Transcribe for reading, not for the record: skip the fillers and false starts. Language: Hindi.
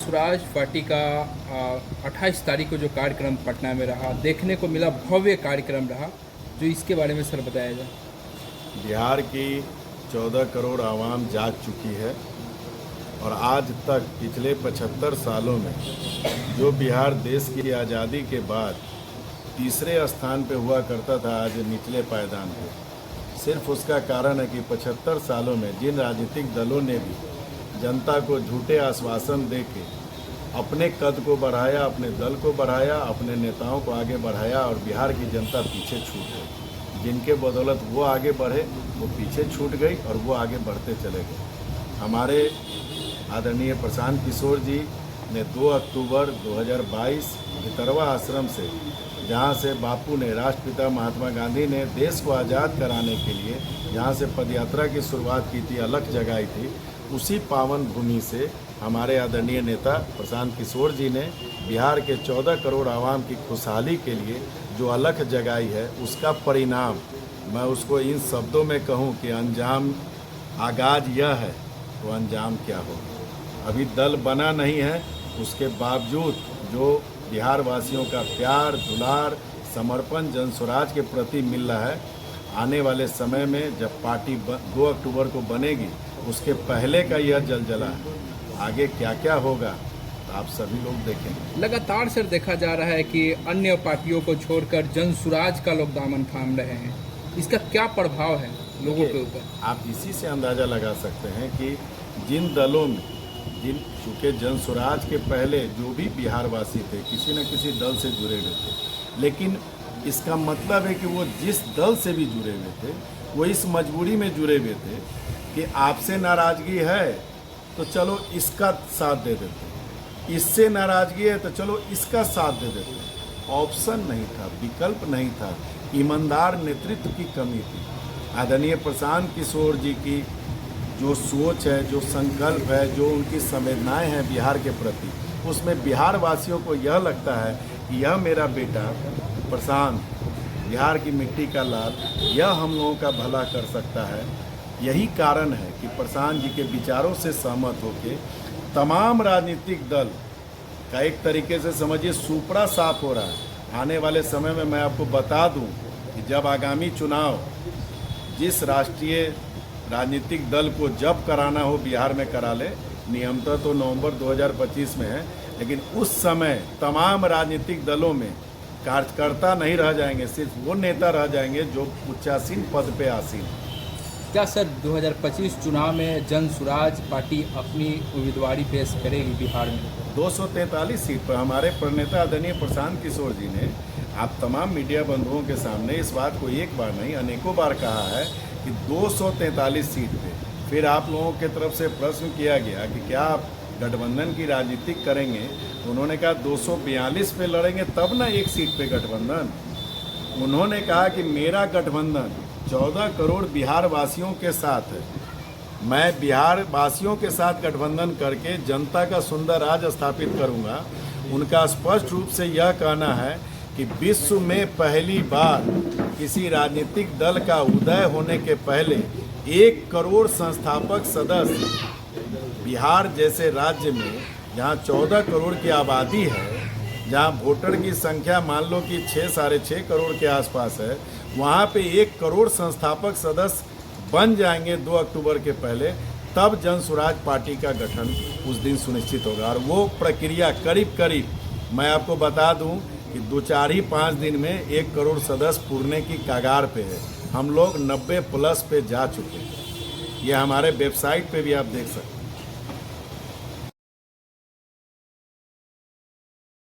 स्वराज पार्टी का 28 तारीख को जो कार्यक्रम पटना में रहा, देखने को मिला, भव्य कार्यक्रम रहा, जो इसके बारे में सर बताया जाए। बिहार की 14 करोड़ आवाम जाग चुकी है और आज तक पिछले 75 सालों में जो बिहार देश की आज़ादी के बाद तीसरे स्थान पे हुआ करता था, आज निचले पायदान पे। सिर्फ उसका कारण है कि 75 सालों में जिन राजनीतिक दलों ने भी जनता को झूठे आश्वासन दे के अपने कद को बढ़ाया, अपने दल को बढ़ाया, अपने नेताओं को आगे बढ़ाया और बिहार की जनता पीछे छूट गई। जिनके बदौलत वो आगे बढ़े, वो पीछे छूट गई और वो आगे बढ़ते चले गए। हमारे आदरणीय प्रशांत किशोर जी ने 2 अक्टूबर 2022 भितरवा आश्रम से, जहाँ से बापू ने, राष्ट्रपिता महात्मा गांधी ने देश को आज़ाद कराने के लिए जहाँ से पदयात्रा की शुरुआत की थी, अलख जगाई थी, उसी पावन भूमि से हमारे आदरणीय नेता प्रशांत किशोर जी ने बिहार के 14 करोड़ आवाम की खुशहाली के लिए जो अलख जगाई है, उसका परिणाम मैं उसको इन शब्दों में कहूँ कि अंजाम आगाज यह है तो अंजाम क्या होगा। अभी दल बना नहीं है, उसके बावजूद जो बिहार वासियों का प्यार, दुलार, समर्पण जनस्वराज के प्रति मिल रहा है, आने वाले समय में जब पार्टी 2 अक्टूबर को बनेगी, उसके पहले का यह जलजला है। आगे क्या क्या होगा तो आप सभी लोग देखेंगे। लगातार सर देखा जा रहा है कि अन्य पार्टियों को छोड़कर जनसुराज का लोग दामन थाम रहे हैं, इसका क्या प्रभाव है लोगों के ऊपर? आप इसी से अंदाज़ा लगा सकते हैं कि जिन दलों में चूँकि जनसुराज के पहले जो भी बिहारवासी थे, किसी न किसी दल से जुड़े हुए थे, लेकिन इसका मतलब है कि वो जिस दल से भी जुड़े हुए थे, वो इस मजबूरी में जुड़े हुए थे कि आपसे नाराज़गी है तो चलो इसका साथ दे देते, इससे नाराज़गी है तो चलो इसका साथ दे देते। ऑप्शन नहीं था, विकल्प नहीं था, ईमानदार नेतृत्व की कमी थी। आदरणीय प्रशांत किशोर जी की जो सोच है, जो संकल्प है, जो उनकी संवेदनाएं हैं बिहार के प्रति, उसमें बिहार वासियों को यह लगता है कि यह मेरा बेटा प्रशांत, बिहार की मिट्टी का लाल, यह हम लोगों का भला कर सकता है। यही कारण है कि प्रशांत जी के विचारों से सहमत होकर तमाम राजनीतिक दल का एक तरीके से समझिए सुपड़ा साफ हो रहा है। आने वाले समय में मैं आपको बता दूं कि जब आगामी चुनाव जिस राष्ट्रीय राजनीतिक दल को जब कराना हो बिहार में करा ले, नियमतः तो नवंबर 2025 में है, लेकिन उस समय तमाम राजनीतिक दलों में कार्यकर्ता नहीं रह जाएंगे, सिर्फ वो नेता रह जाएंगे जो उच्चासीन पद पे आसीन। क्या सर 2025 चुनाव में जनसुराज पार्टी अपनी उम्मीदवारी पेश करेगी बिहार में? 243 सीट पर हमारे प्रणेता आदरणीय प्रशांत किशोर जी ने आप तमाम मीडिया बंधुओं के सामने इस बात को एक बार नहीं अनेकों बार कहा है कि 243 सीट पे। फिर आप लोगों के तरफ से प्रश्न किया गया कि क्या आप गठबंधन की राजनीति करेंगे, तो उन्होंने कहा 242 पे लड़ेंगे तब ना एक सीट पे गठबंधन। उन्होंने कहा कि मेरा गठबंधन 14 करोड़ बिहार वासियों के साथ है। मैं बिहार वासियों के साथ गठबंधन करके जनता का सुंदर राज स्थापित करूंगा। उनका स्पष्ट रूप से यह कहना है कि विश्व में पहली बार किसी राजनीतिक दल का उदय होने के पहले 1 करोड़ संस्थापक सदस्य बिहार जैसे राज्य में, जहां 14 करोड़ की आबादी है, जहां वोटर की संख्या मान लो कि 6-6.5 करोड़ के आसपास है, वहां पे 1 करोड़ संस्थापक सदस्य बन जाएंगे 2 अक्टूबर के पहले, तब जनसुराज पार्टी का गठन उस दिन सुनिश्चित होगा। और वो प्रक्रिया करीब मैं आपको बता दूं कि 2-4-5 दिन में 1 करोड़ सदस्य पूरने की कगार पे है। हम लोग 90+ पे जा चुके हैं। ये हमारे वेबसाइट पे भी आप देख सकते हैं।